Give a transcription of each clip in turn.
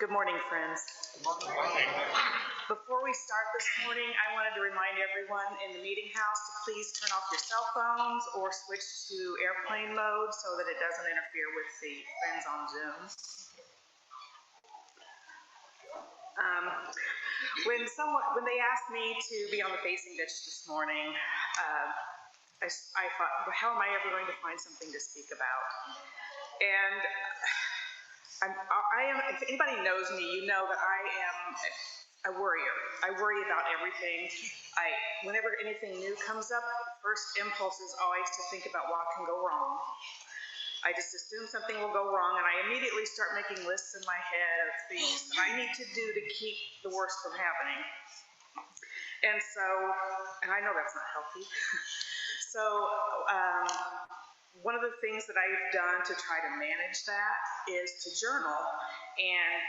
Good morning, friends. Good morning. Before we start this morning, I wanted to remind everyone in the meeting house to please turn off your cell phones or switch to airplane mode so that it doesn't interfere with the friends on Zoom. When they asked me to be on the facing ditch this morning, I thought, well, how am I ever going to find something to speak about? And if anybody knows me, you know that I am a worrier. I worry about everything. Whenever anything new comes up, the first impulse is always to think about what can go wrong. I just assume something will go wrong, and I immediately start making lists in my head of things that I need to do to keep the worst from happening. And I know that's not healthy. So one of the things that I've done to try to manage that is to journal. And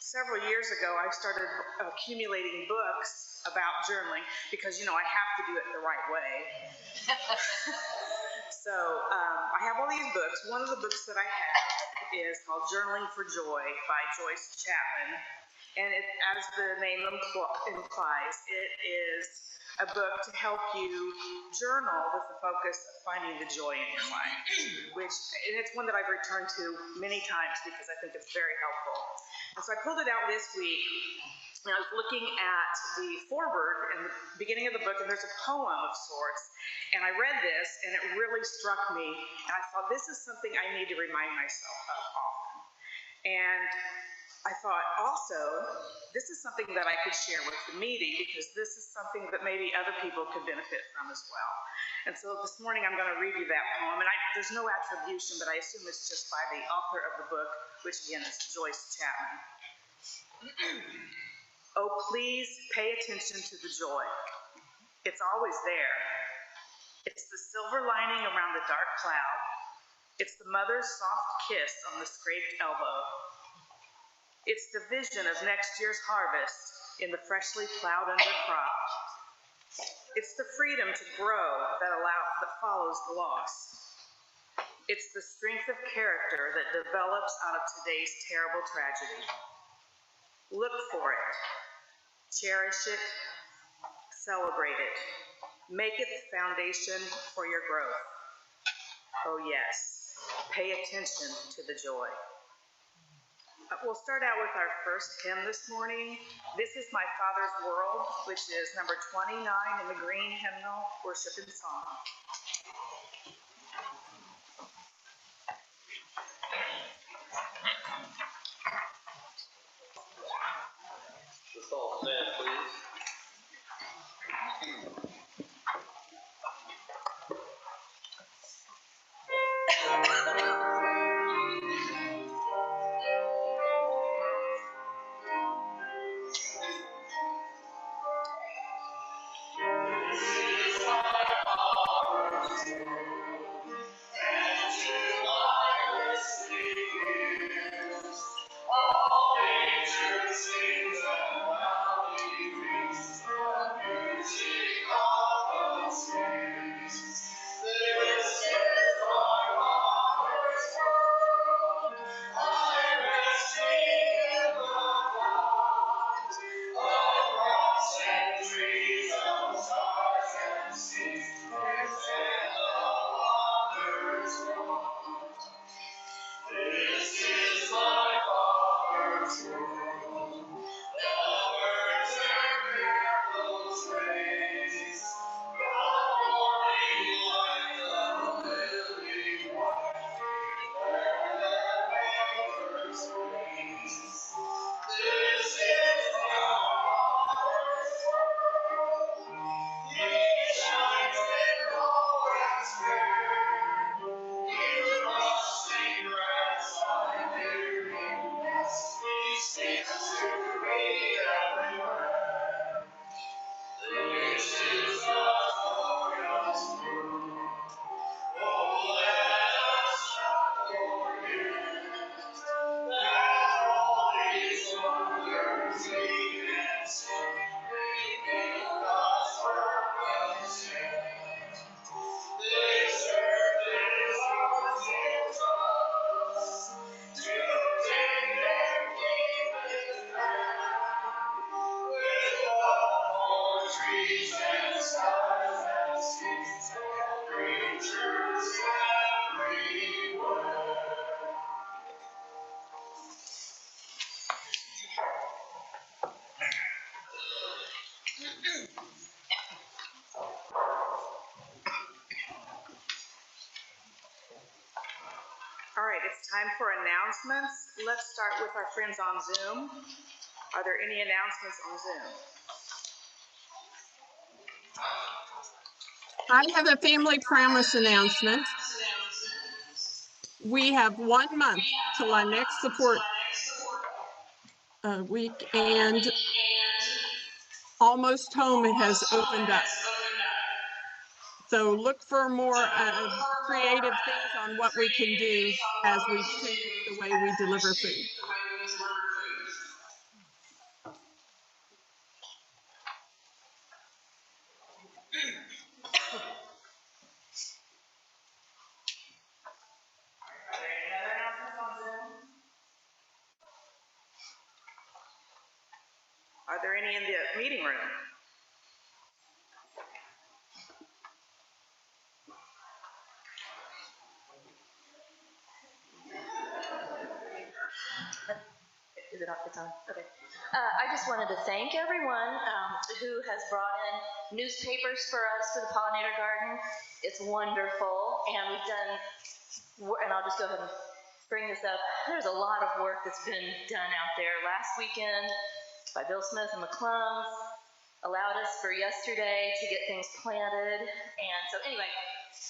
several years ago, I started accumulating books about journaling because, I have to do it the right way. So I have all these books. One of the books that I have is called Journaling for Joy by Joyce Chapman. And as the name implies, it is a book to help you journal with the focus of finding the joy in your life, and it's one that I've returned to many times because I think it's very helpful. And so I pulled it out this week, and I was looking at the foreword in the beginning of the book, and there's a poem of sorts, and I read this, and it really struck me, and I thought, this is something I need to remind myself of often. And I thought also, this is something that I could share with the meeting because this is something that maybe other people could benefit from as well. And so this morning I'm going to read you that poem, and there's no attribution, but I assume it's just by the author of the book, which again is Joyce Chapman. Oh, please pay attention to the joy. It's always there. It's the silver lining around the dark cloud. It's the mother's soft kiss on the scraped elbow. It's the vision of next year's harvest in the freshly plowed undercrop. It's the freedom to grow that follows the loss. It's the strength of character that develops out of today's terrible tragedy. Look for it. Cherish it. Celebrate it. Make it the foundation for your growth. Oh yes, pay attention to the joy. We'll start out with our first hymn this morning. This is My Father's World, which is number 29 in the green hymnal, Worship and Song. Let's all stand, please. trees and skies and seas and creatures everywhere. All right, it's time for announcements. Let's start with our friends on Zoom. Are there any announcements on Zoom? I have a family promise announcement. We have 1 month till our next support week, and Almost Home has opened up. So look for more creative things on what we can do as we change the way we deliver food. Are there any in the meeting room? Is it on? It's on. Okay. I just wanted to thank everyone who has brought in newspapers for us for the pollinator garden. It's wonderful, and we've done. And I'll just go ahead and bring this up. There's a lot of work that's been done out there. Last weekend by Bill Smith and McClung's allowed us for yesterday to get things planted. And so anyway,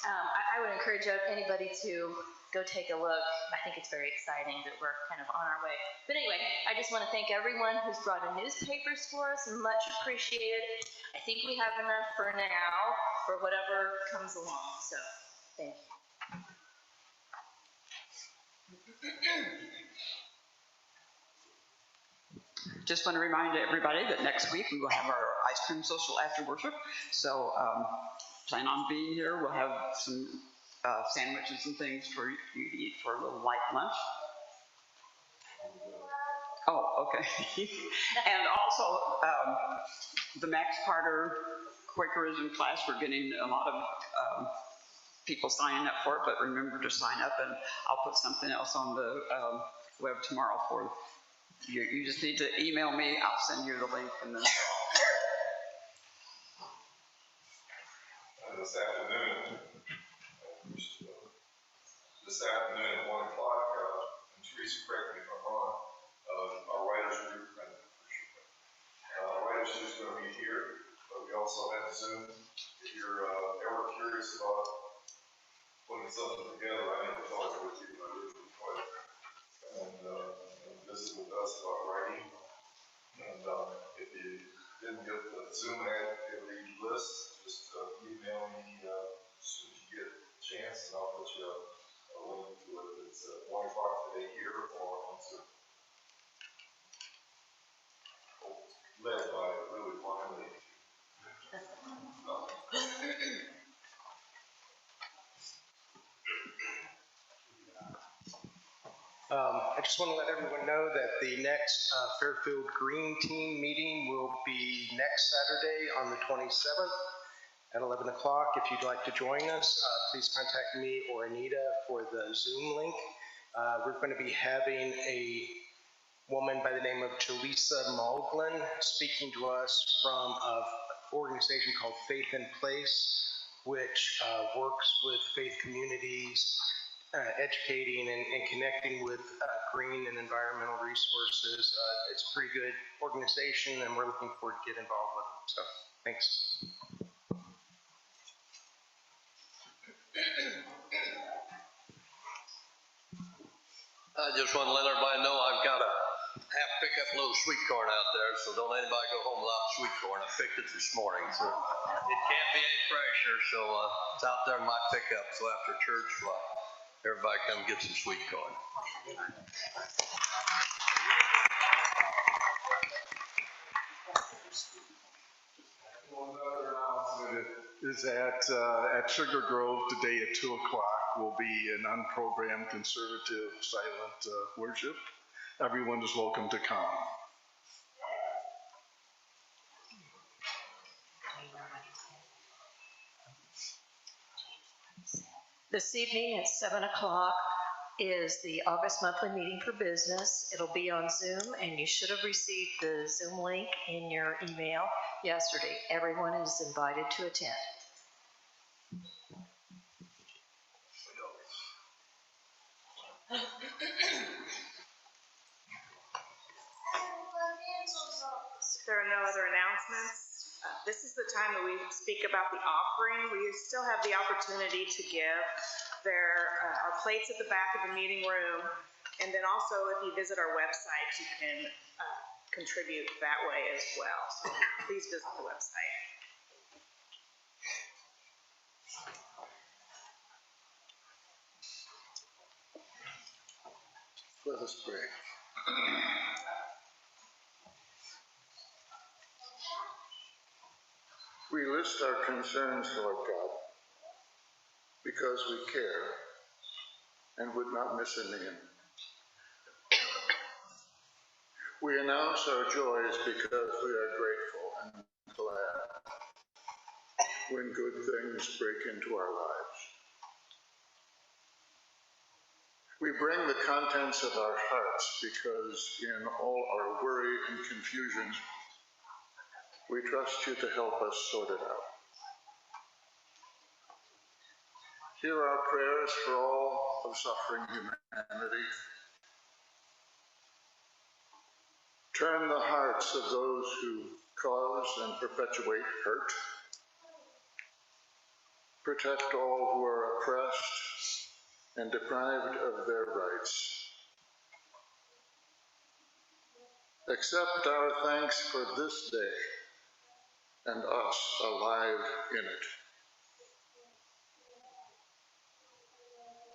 I would encourage anybody to go take a look. I think it's very exciting that we're kind of on our way. But anyway, I just want to thank everyone who's brought in newspapers for us, and much appreciated. I think we have enough for now for whatever comes along. So thank you. Just want to remind everybody that next week we will have our ice cream social after worship. So plan on being here. We'll have some sandwiches and things for you to eat for a little light lunch. Oh, okay. And also the Max Carter Quakerism class, we're getting a lot of people signing up for it, but remember to sign up, and I'll put something else on the web tomorrow for you. You just need to email me. I'll send you the link, and then. This afternoon at 1 o'clock, and Teresa, correct me if I'm wrong, our writers group, writers is going to be here, but we also have Zoom. If you're ever curious about putting something together, I never thought it would be my original plan, and visit with us about writing. And if you didn't get the Zoom activity list, just email me as soon as you get a chance, and I'll put you a link to it. It's 1 o'clock today here or on Zoom. Led by a really fine lady. I just want to let everyone know that the next Fairfield Green Team meeting will be next Saturday on the 27th at 11 o'clock. If you'd like to join us, please contact me or Anita for the Zoom link. We're going to be having a woman by the name of Jaleesa Malglin speaking to us from an organization called Faith in Place, which works with faith communities, educating and connecting with green and environmental resources. It's a pretty good organization, and we're looking forward to get involved with them. So, thanks. I just want to let everybody know I've got a half pickup little sweet corn out there, so don't anybody go home without sweet corn. I picked it this morning, so it can't be any fresher, so it's out there in my pickup. So after church, everybody come get some sweet corn. Another announcement is at Sugar Grove today at 2 o'clock will be an unprogrammed conservative silent worship. Everyone is welcome to come. This evening at 7 o'clock is the August monthly meeting for business. It'll be on Zoom, and you should have received the Zoom link in your email yesterday. Everyone is invited to attend. If there are no other announcements, this is the time that we speak about the offering. We still have the opportunity to give. There are plates at the back of the meeting room, and then also if you visit our website, you can contribute that way as well. So please visit the website. Let us pray. We list our concerns, Lord God, because we care and would not miss a name. We announce our joys because we are grateful and glad when good things break into our lives. We bring the contents of our hearts because in all our worry and confusion, we trust you to help us sort it out. Hear our prayers for all of suffering humanity. Turn the hearts of those who cause and perpetuate hurt. Protect all who are oppressed and deprived of their rights. Accept our thanks for this day and us alive in it.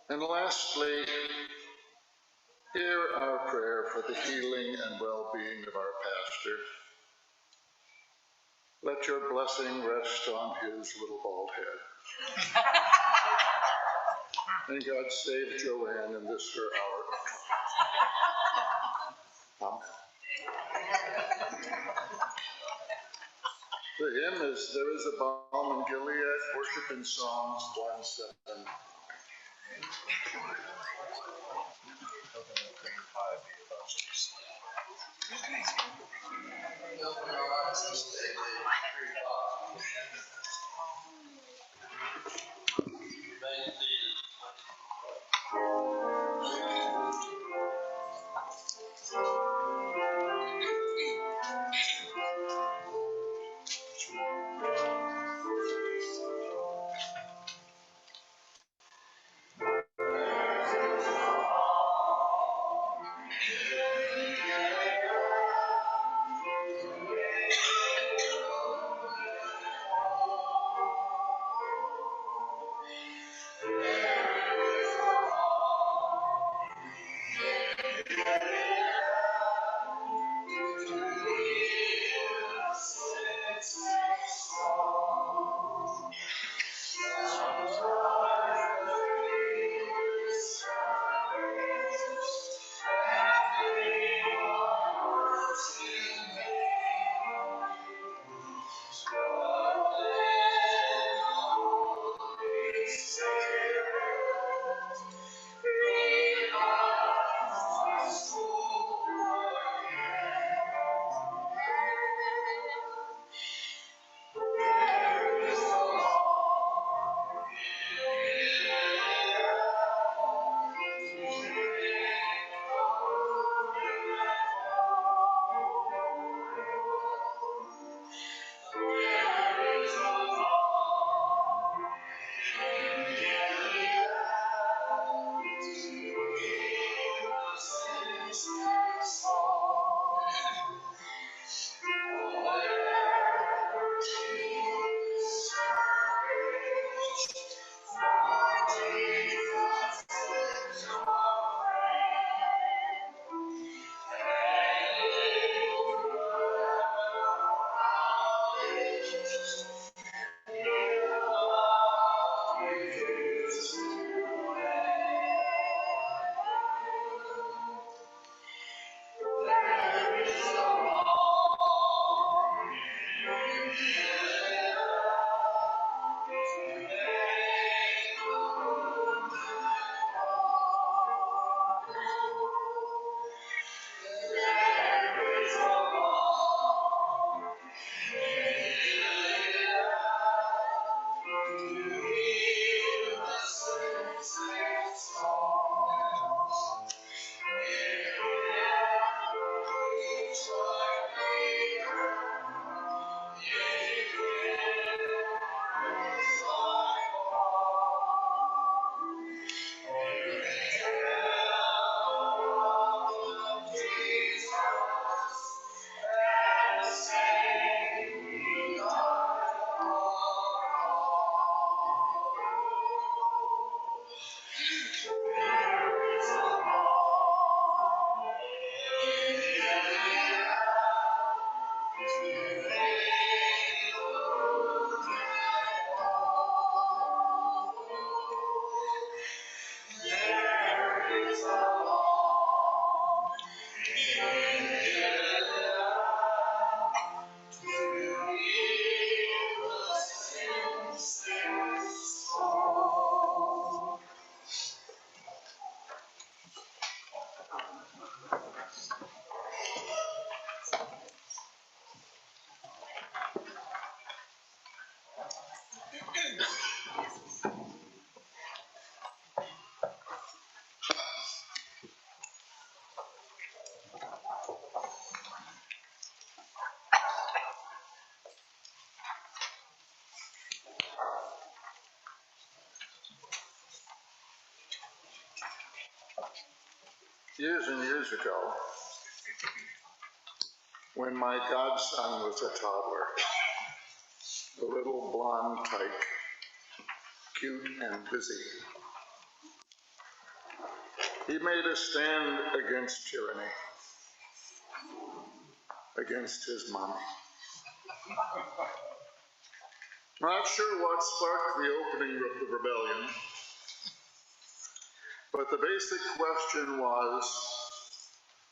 And lastly, hear our prayer for the healing and well-being of our pastor. Let your blessing rest on his little bald head. And God save Joanne in this her hour of trouble. Amen. The hymn is There is a Balm in Gilead, worship in Psalms 1:7. years and years ago, when my godson was a toddler, a little blonde tyke, cute and busy, he made a stand against tyranny, against his mommy. Not sure what sparked the opening of the rebellion, but the basic question was,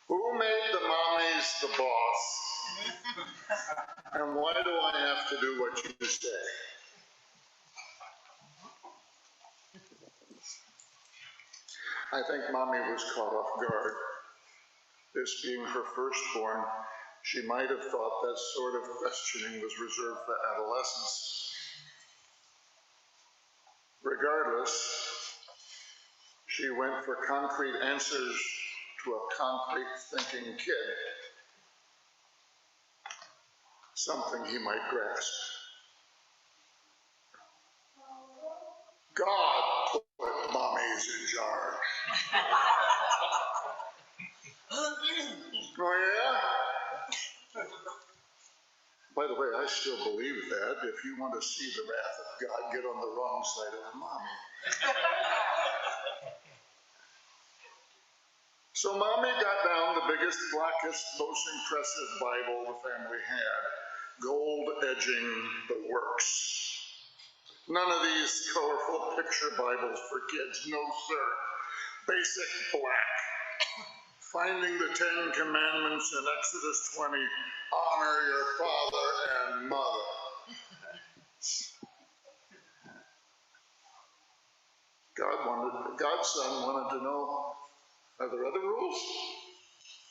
who made the mommies the boss? And why do I have to do what you say? I think mommy was caught off guard. This being her firstborn, she might have thought that sort of questioning was reserved for adolescents. Regardless, she went for concrete answers to a concrete thinking kid, something he might grasp. God put mommies in charge. Oh yeah? By the way, I still believe that. If you want to see the wrath of God, get on the wrong side of the mommy. So mommy got down the biggest, blackest, most impressive Bible the family had, gold edging the works. None of these colorful picture Bibles for kids, no sir. Basic black. Finding the 10 Commandments in Exodus 20, honor your father and mother. God's son wanted to know, are there other rules?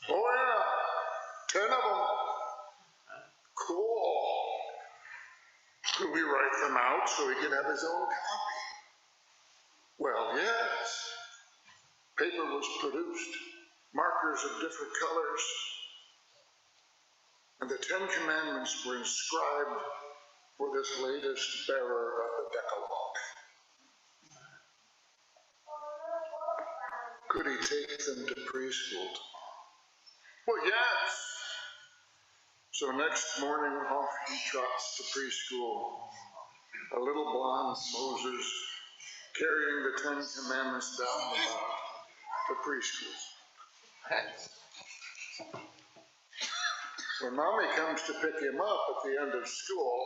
Oh yeah, 10 of them. Cool. Could we write them out so he could have his own copy? Well, yes. Paper was produced, markers of different colors, and the 10 Commandments were inscribed for this latest bearer of the Decalogue. Could he take them to preschool tomorrow? Well, yes. So next morning, off he trots to preschool, a little blonde Moses carrying the 10 Commandments down the mount to preschool. When mommy comes to pick him up at the end of school,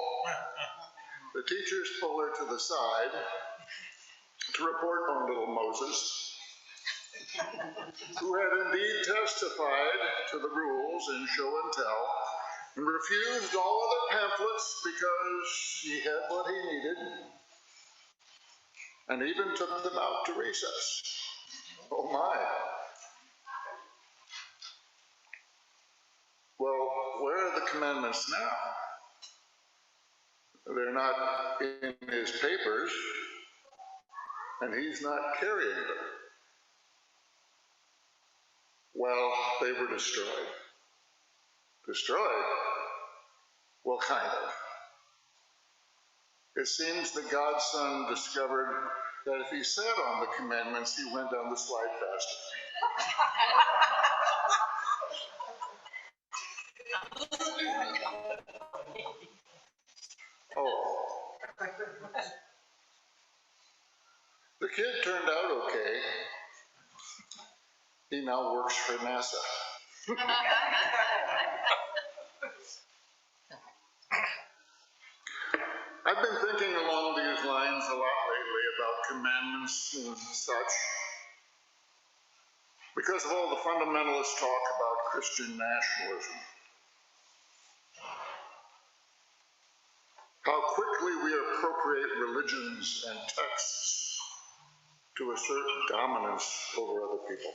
the teachers pull her to the side to report on little Moses, who had indeed testified to the rules in show and tell, and refused all other pamphlets because he had what he needed, and even took them out to recess. Oh my. Well, where are the commandments now? They're not in his papers, and he's not carrying them. Well, they were destroyed. Destroyed? Well, kind of. It seems that God's Son discovered that if he sat on the commandments, he went down the slide faster. Oh. The kid turned out okay. He now works for NASA. I've been thinking along these lines a lot lately about commandments and such, because of all the fundamentalist talk about Christian nationalism. How quickly we appropriate religions and texts to assert dominance over other people.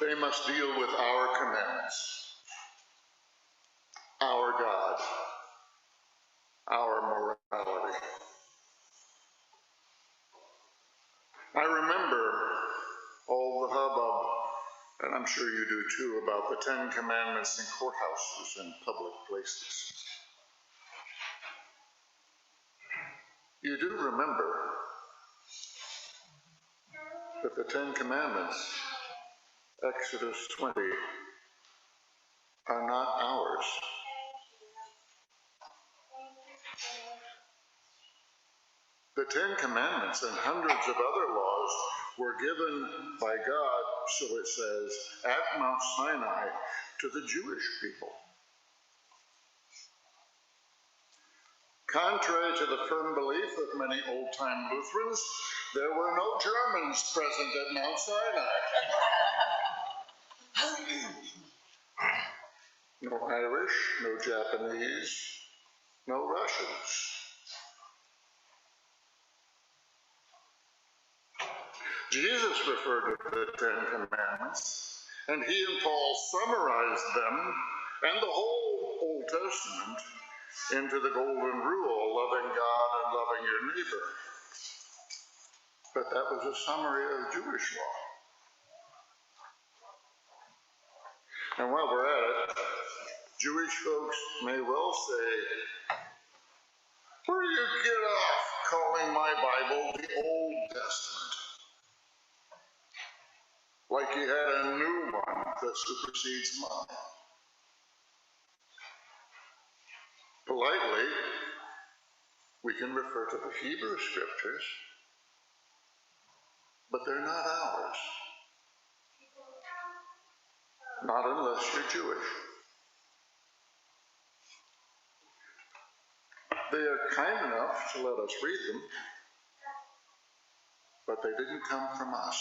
They must deal with our commandments, our God, our morality. I remember all the hubbub, and I'm sure you do too, about the 10 Commandments in courthouses and public places. You do remember that the 10 Commandments Exodus 20 are not ours. The Ten Commandments and hundreds of other laws were given by God, so it says, at Mount Sinai to the Jewish people. Contrary to the firm belief of many old-time Lutherans, there were no Germans present at Mount Sinai. No Irish, no Japanese, no Russians. Jesus referred to the Ten Commandments, and he and Paul summarized them and the whole Old Testament into the golden rule, loving God and loving your neighbor. But that was a summary of Jewish law. And while we're at it, Jewish folks may well say, where do you get off calling my Bible the Old Testament? Like you had a new one that supersedes mine. Politely, we can refer to the Hebrew Scriptures, but they're not ours. Not unless you're Jewish. They are kind enough to let us read them, but they didn't come from us.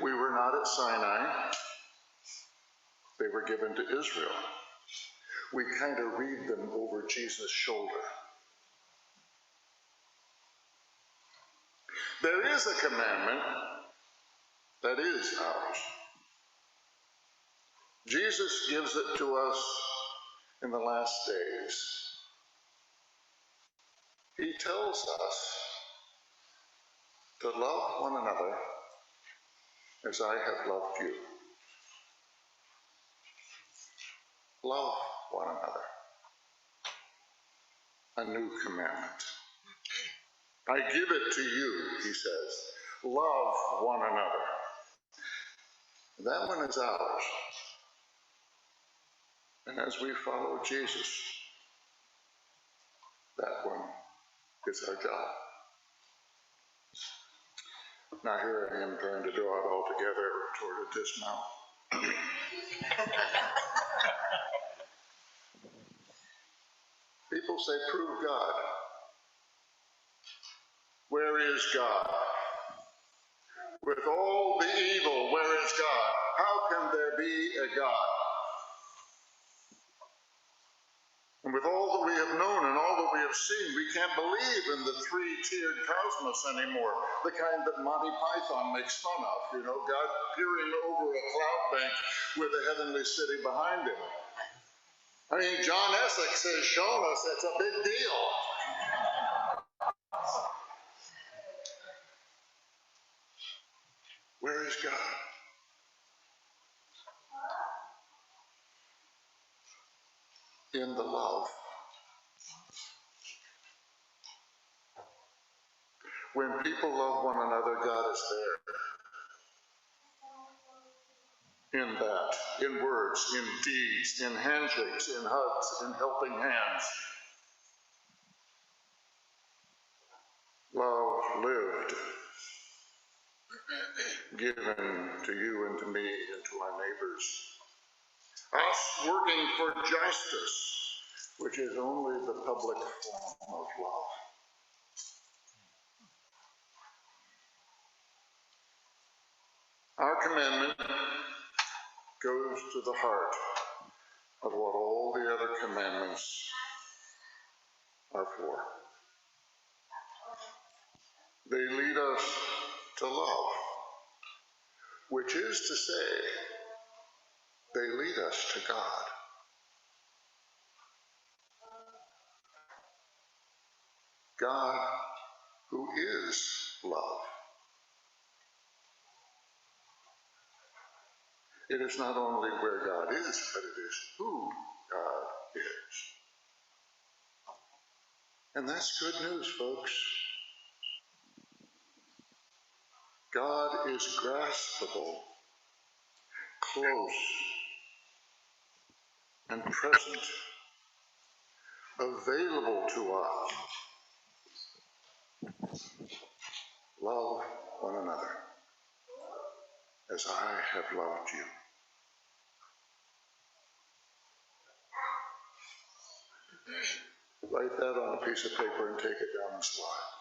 We were not at Sinai. They were given to Israel. We kind of read them over Jesus' shoulder. There is a commandment that is ours. Jesus gives it to us in the last days. He tells us to love one another as I have loved you. Love one another. A new commandment. I give it to you, he says. Love one another. That one is ours. And as we follow Jesus, that one is our job. Now here I am trying to draw it all together toward a dismount. People say, prove God. Where is God? With all the evil, where is God? How can there be a God? And with all that we have known and all that we have seen, we can't believe in the three-tiered cosmos anymore, the kind that Monty Python makes fun of, you know, God peering over a cloud bank with a heavenly city behind him. I mean, John Essex has shown us it's a big deal. Where is God? In the love. When people love one another, God is there. In that, in words, in deeds, in handshakes, in hugs, in helping hands. Love lived, given to you and to me and to our neighbors. Us working for justice, which is only the public form of love. Our commandment goes to the heart of what all the other commandments are for. They lead us to love, which is to say, they lead us to God. God, who is love. It is not only where God is, but it is who God is. And that's good news, folks. God is graspable, close, and present, available to us. Love one another as I have loved you. Write that on a piece of paper and take it down the slide.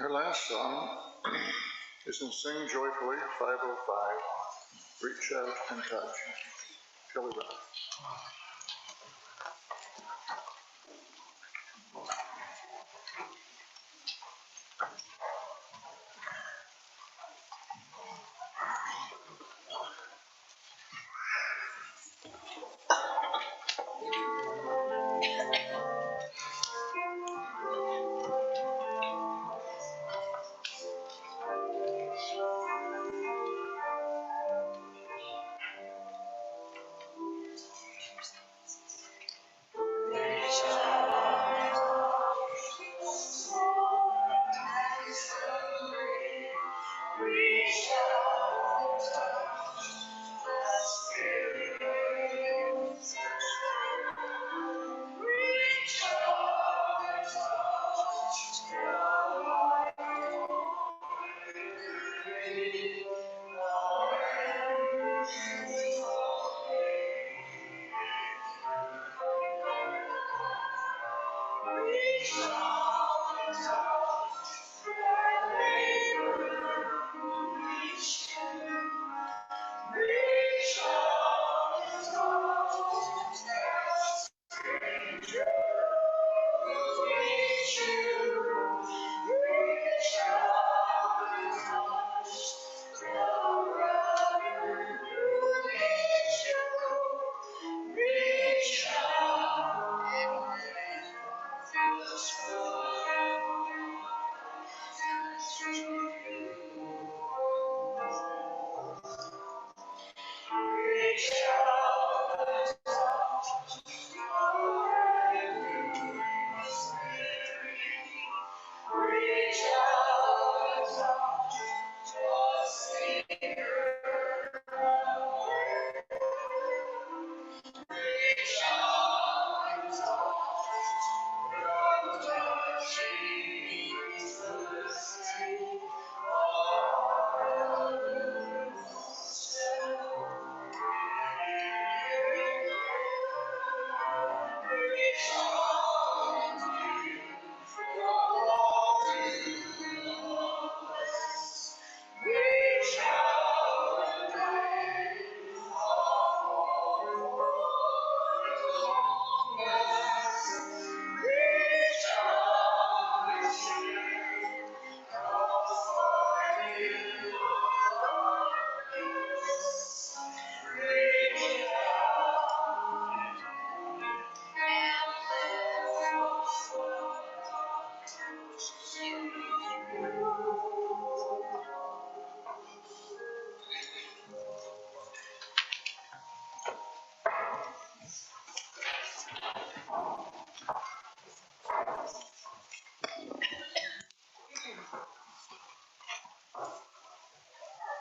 Our last song is in Sing Joyfully, 505, Reach Out and Touch. Shall we run?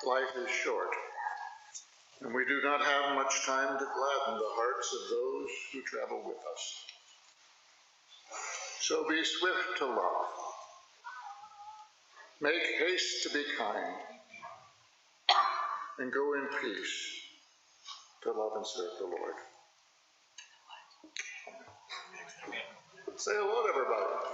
Life is short, and we do not have much time to gladden the hearts of those who travel with us. So be swift to love. Make haste to be kind, and go in peace to love and serve the Lord. Say hello to everybody.